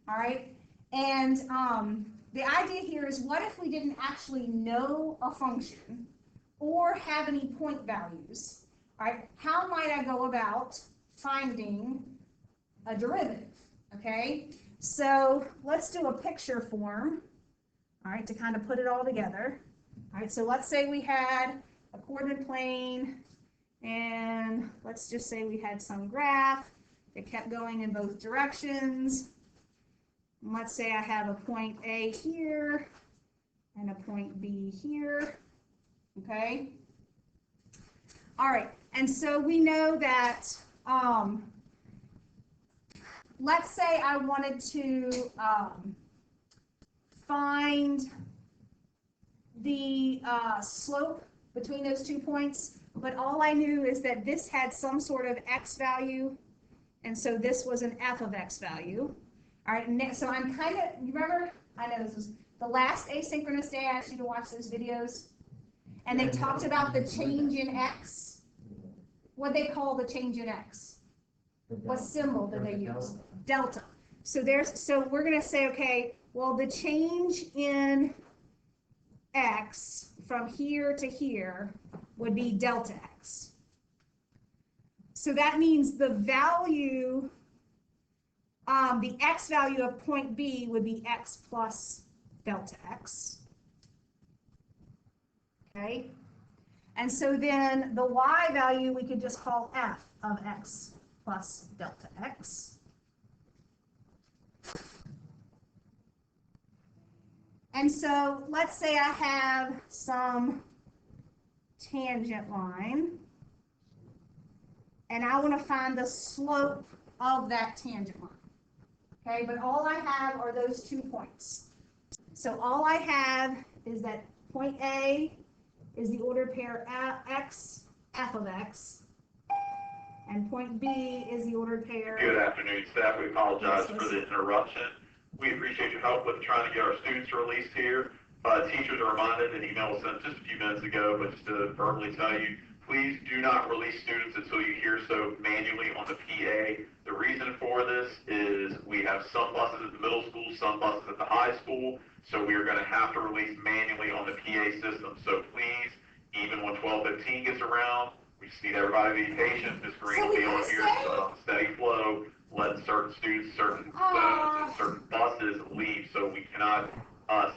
all right? And the idea here is, what if we didn't actually know a function or have any point values, all right? How might I go about finding a derivative, okay? So let's do a picture form, all right, to kind of put it all together. All right, so let's say we had a coordinate plane, and let's just say we had some graph that kept going in both directions. And let's say I have a point A here and a point B here, okay? All right, and so we know that, let's say I wanted to find the slope between those 2 points, but all I knew is that this had some sort of x value, and so this was an f of x value. All right, so I'm kind of, you remember, I know this was the last asynchronous day I asked you to watch those videos, and they talked about the change in x. What they call the change in x? What symbol did they use? Delta. So we're going to say, okay, well, the change in x from here to here would be delta x. So that means the value, the x value of point B would be x plus delta x. Okay? And so then the y value we could just call f of x plus delta x. And so let's say I have some tangent line, and I want to find the slope of that tangent line. Okay, but all I have are those 2 points. So all I have is that point A is the ordered pair x, f of x, and point B is the ordered pair. Good afternoon, staff. We apologize for the interruption. We appreciate your help with trying to get our students released here. Teachers are reminded, an email was sent just a few minutes ago, but just to verbally tell you, please do not release students until you hear so manually on the PA. The reason for this is we have some buses at the middle school, some buses at the high school, so we are going to have to release manually on the PA system. So please, even when 12:15 gets around, we just need everybody to be patient. Ms. Green will be on here on steady flow, letting certain students, certain zones, and certain buses leave. So we cannot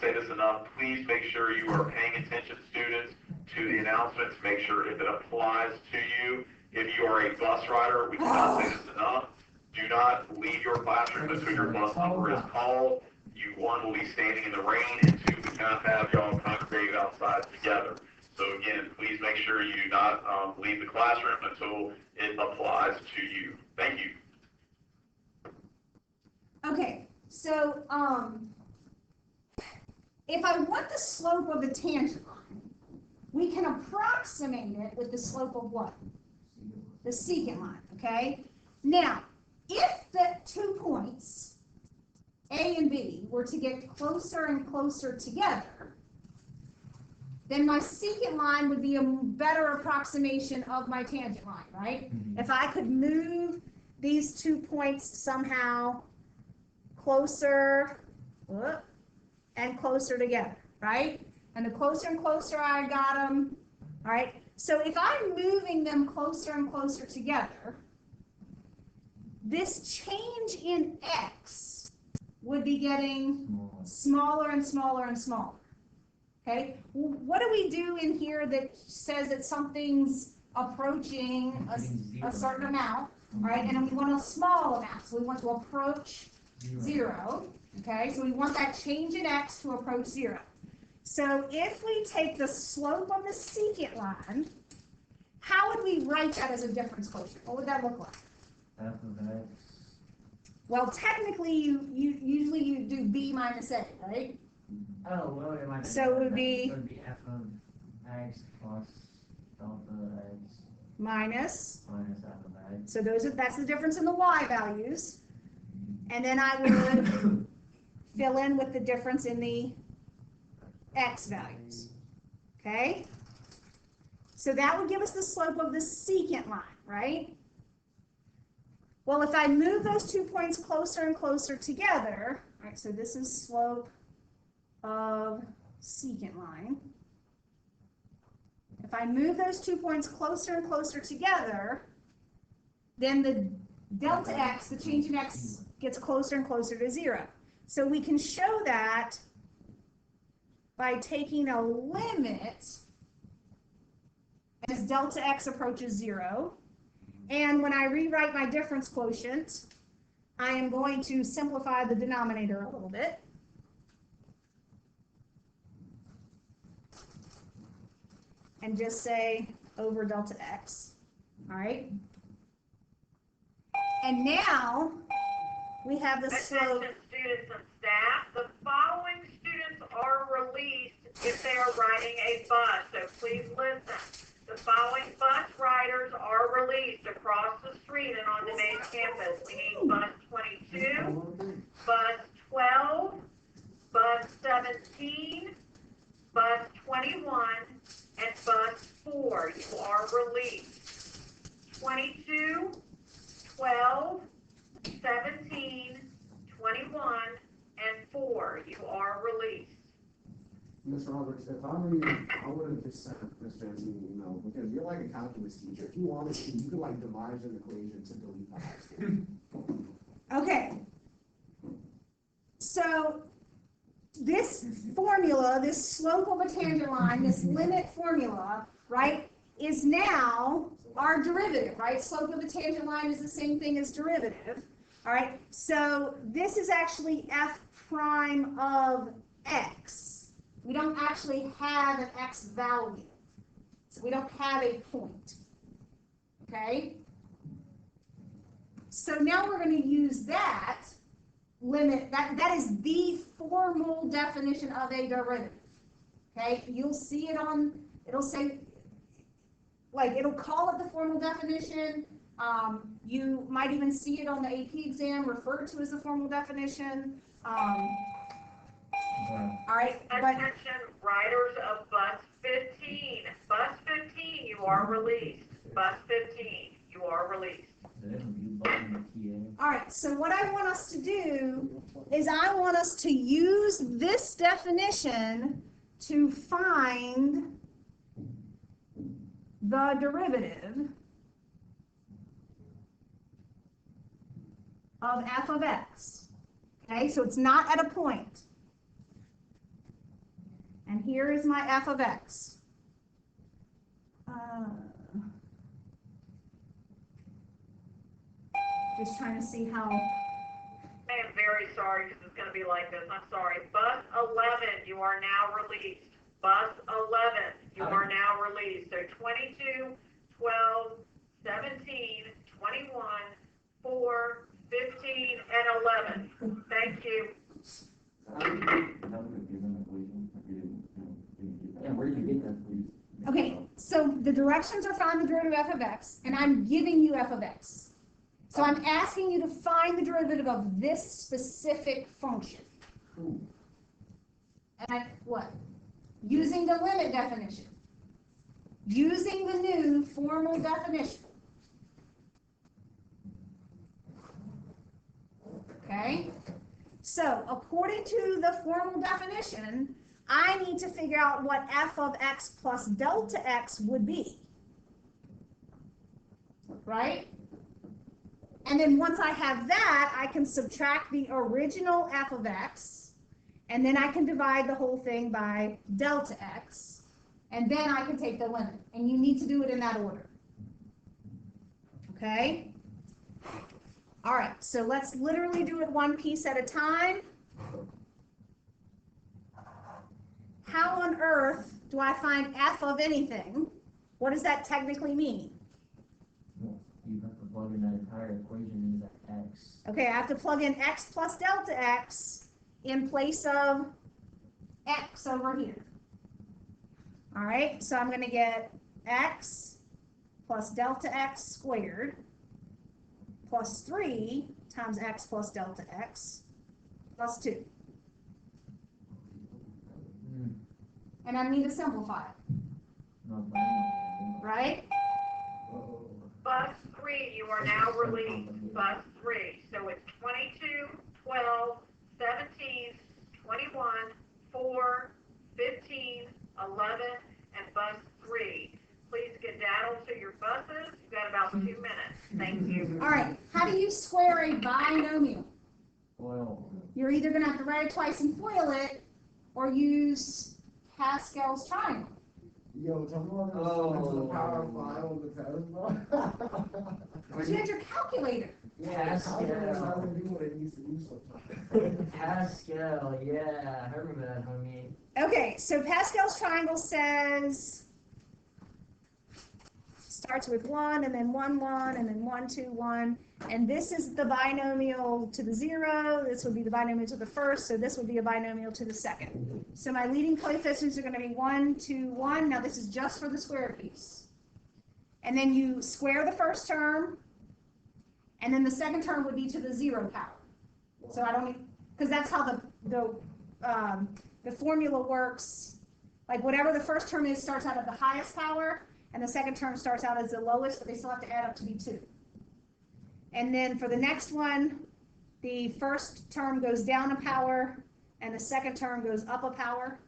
say this enough. Please make sure you are paying attention, students, to the announcements. Make sure if it applies to you. If you are a bus rider, we cannot say this enough. Do not leave your classroom until your bus number is called. You, one, will be standing in the rain, and two, we cannot have y'all congregate outside together. So again, please make sure you do not leave the classroom until it applies to you. Thank you. Okay, so if I want the slope of the tangent line, we can approximate it with the slope of what? The secant line, okay? Now, if the 2 points, A and B, were to get closer and closer together, then my secant line would be a better approximation of my tangent line, right? Mm-hmm. If I could move these 2 points somehow closer and closer together, right? And the closer and closer I got them, all right? So if I'm moving them closer and closer together, this change in x would be getting smaller and smaller and smaller. Okay, what do we do in here that says that something's approaching a certain amount, right? And we want a small amount, so we want to approach 0. Okay, so we want that change in x to approach 0. So if we take the slope of the secant line, how would we write that as a difference quotient? What would that look like? F of x. Well, technically, you usually do b minus a, right? Oh, well, it might be. So it would be f of x plus delta x minus f of x. So that's the difference in the y values. And then I would fill in with the difference in the x values. Okay? So that would give us the slope of the secant line, right? Well, if I move those 2 points closer and closer together, all right, so this is slope of secant line. If I move those 2 points closer and closer together, then the delta x, the change in x, gets closer and closer to 0. So we can show that by taking a limit as delta x approaches 0. And when I rewrite my difference quotient, I am going to simplify the denominator a little bit. And just say over delta x. All right? And now we have the slope. Attention students and staff, the following students are released if they are riding a bus, so please listen. The following bus riders are released across the street and on today's campus. We need bus 22, bus 12, bus 17, bus 21, and bus 4. You are released. 22, 12, 17, 21, and 4. You are released. Ms. Roberts, if I were you, I would have just sent Mr. Anthony an email, because you're like a calculus teacher. If you wanted to, you could like devise an equation to delete the high school. Okay. So this formula, this slope of a tangent line, this limit formula, right, is now our derivative, right? Slope of a tangent line is the same thing as derivative. All right, so this is actually f prime of x. We don't actually have an x value. So we don't have a point. Okay? So now we're going to use that limit. That is the formal definition of a derivative. Okay? You'll see it on, it'll say, like, it'll call it the formal definition. You might even see it on the AP exam referred to as the formal definition. All right, but Attention, riders of bus 15. Bus 15, you are released. Bus 15, you are released. all right, so what I want us to do is I want us to use this definition to find the derivative of f of x. Okay, so it's not at a point. And here is my f of x. Just trying to see how. I am very sorry because it's going to be like this. I'm sorry. Bus 11, you are now released. Bus 11, you are now released. So 22, 12, 17, 21, 4, 15, and 11. Thank you. Where did you get that, please? Okay, so the directions are find the derivative of f of x, and I'm giving you f of x. So I'm asking you to find the derivative of this specific function. And what? Using the limit definition. Using the new formal definition. Okay? So according to the formal definition, I need to figure out what f of x plus delta x would be. Right? And then once I have that, I can subtract the original f of x, and then I can divide the whole thing by delta x, and then I can take the limit. And you need to do it in that order. Okay? All right, so let's literally do it one piece at a time. How on earth do I find f of anything? What does that technically mean? You have to plug in that entire equation into x. Okay, I have to plug in x plus delta x in place of x over here. All right, so I'm going to get x plus delta x squared plus 3 times x plus delta x plus 2. And I need to simplify it, Not bad. right? bus 3, you are now released, bus 3. So it's 22, 12, 17, 21, 4, 15, 11, and bus 3. Please skedaddle to your buses. You've got about 2 minutes. Thank you. All right, how do you square a binomial? Well, You're either gonna have to write it twice and FOIL it, or use Pascal's triangle. Yo, tell me what Oh. the power of 5 on the test. You had your calculator. Pascal. Doesn't do what it needs to do sometimes. Pascal, yeah, I remember that, homie. Okay, so Pascal's triangle says, starts with 1, and then 1, 1, and then 1, 2, 1. And this is the binomial to the 0. This would be the binomial to the first, so this would be a binomial to the second. So my leading coefficients are going to be 1, 2, 1. Now this is just for the square piece. And then you square the first term, and then the second term would be to the 0 power. So I don't, because that's how the formula works. Like whatever the first term is starts out at the highest power, and the second term starts out as the lowest, but they still have to add up to be 2. And then for the next one, the first term goes down a power, and the second term goes up a power,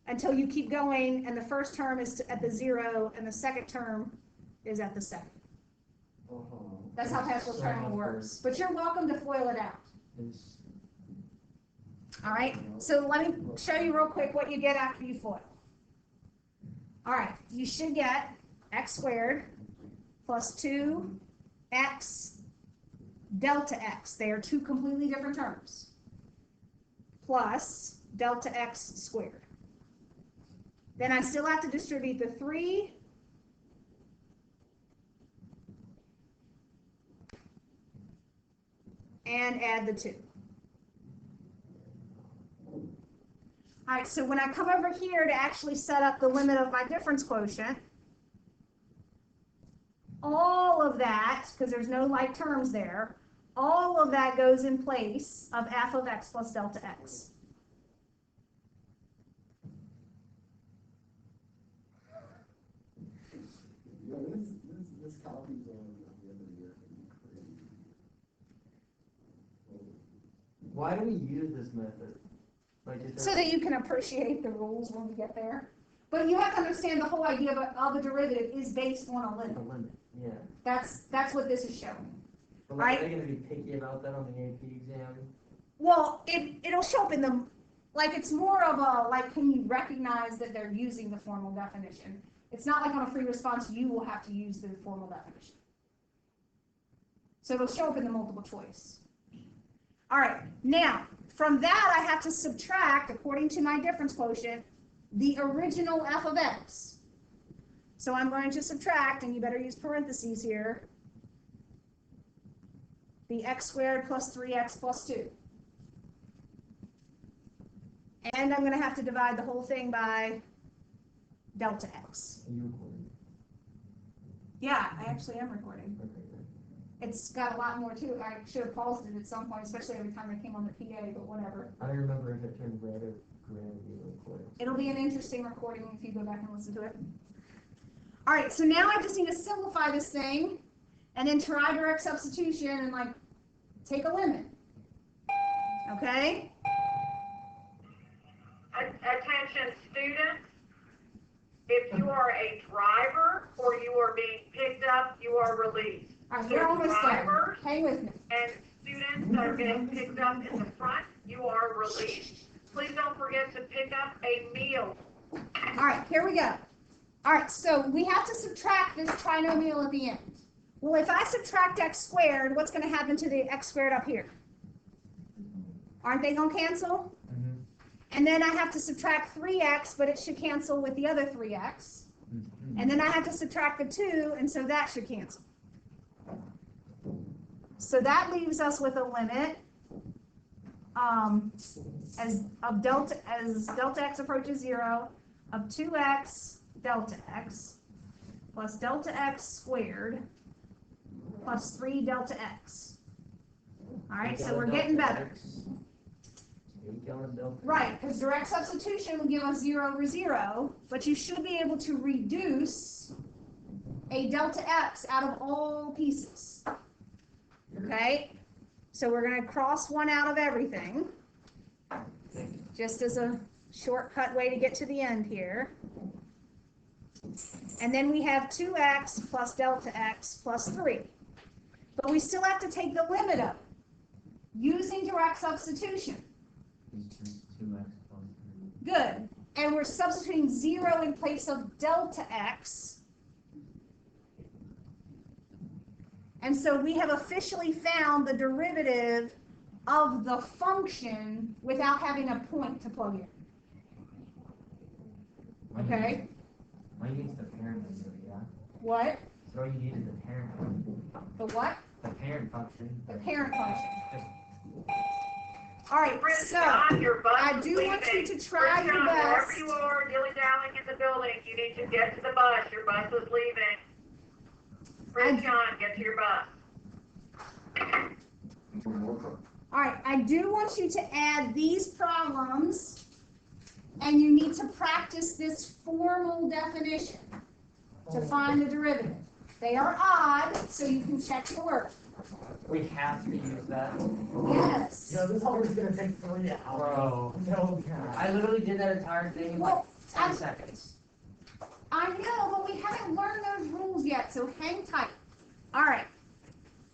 until you keep going, and the first term is at the 0, and the second term is at the second. That's how Pascal's triangle works. But you're welcome to FOIL it out. It's- All right, so let me show you real quick what you get after you FOIL. All right, you should get x squared plus 2x delta x. They are two completely different terms. Plus delta x squared. Then I still have to distribute the 3 and add the 2. All right, so when I come over here to actually set up the limit of my difference quotient, all of that, because there's no like terms there, all of that goes in place of f of x plus delta x. Yo, this copy's on the end of the year. Why do we use this method? Like, is So that you can appreciate the rules when we get there. But you have to understand the whole idea of a derivative is based on a a limit. limit, yeah. That's what this is showing. But like, Right. are they gonna be picky about that on the AP exam? Well, it'll show up in the, like, it's more of a, like, can you recognize that they're using the formal definition? It's not like on a free response, you will have to use the formal definition. So it'll show up in the multiple choice. All right, now, from that I have to subtract, according to my difference quotient, the original f of x. So I'm going to subtract, and you better use parentheses here, the x squared plus 3x plus 2. And I'm going to have to divide the whole thing by delta x. Are you recording? Yeah, I actually am recording. Okay, good. It's got a lot more to it. I should have paused it at some point, especially every time I came on the PA, but whatever. I don't remember if it turned red or gray when you were recording. It'll be an interesting recording if you go back and listen to it. All right, so now I just need to simplify this thing and then try direct substitution and like take a limit. Okay? Attention students, if you are a driver or you are being picked up, you are released. All right, you're almost done. Drivers Hang with me. and students that are getting picked up in the front, you are released. Please don't forget to pick up a meal. All right, here we go. All right, so we have to subtract this trinomial at the end. Well, if I subtract x squared, what's going to happen to the x squared up here? Aren't they going to cancel? Mm-hmm. And then I have to subtract 3x, but it should cancel with the other 3x. And then I have to subtract the 2, and so that should cancel. So that leaves us with a limit as delta x approaches 0 of 2x delta x plus delta x squared plus 3 delta x. All right, so we're getting better. Right, because direct substitution will give us 0 over 0, but you should be able to reduce a delta x out of all pieces. Okay? So we're gonna cross one out of everything, just as a shortcut way to get to the end here. And then we have 2x plus delta x plus 3. But we still have to take the limit of it, using direct substitution. It's 2x plus 3. Good. And we're substituting 0 in place of delta x. And so we have officially found the derivative of the function without having a point to plug in. Okay? All you need is the parent function, yeah? What? So all you need is the parent function. The what? The parent function. The parent function. All right, Chris, so John, your bus I is do want you leaving. to try Chris, your John, wherever best. you are, dilly-dallying in the building, you need to get to the bus. Your bus is leaving. Chris, John, get to your bus. All right, I do want you to add these problems, and you need to practice this formal definition to find the derivative. They are odd, so you can check the word. We have to use that. Yes. Yo, this always gonna take 3 hours. Bro. No, God. I literally did that entire thing in like Well, 10 seconds. I know, but we haven't learned those rules yet, so hang tight. All right,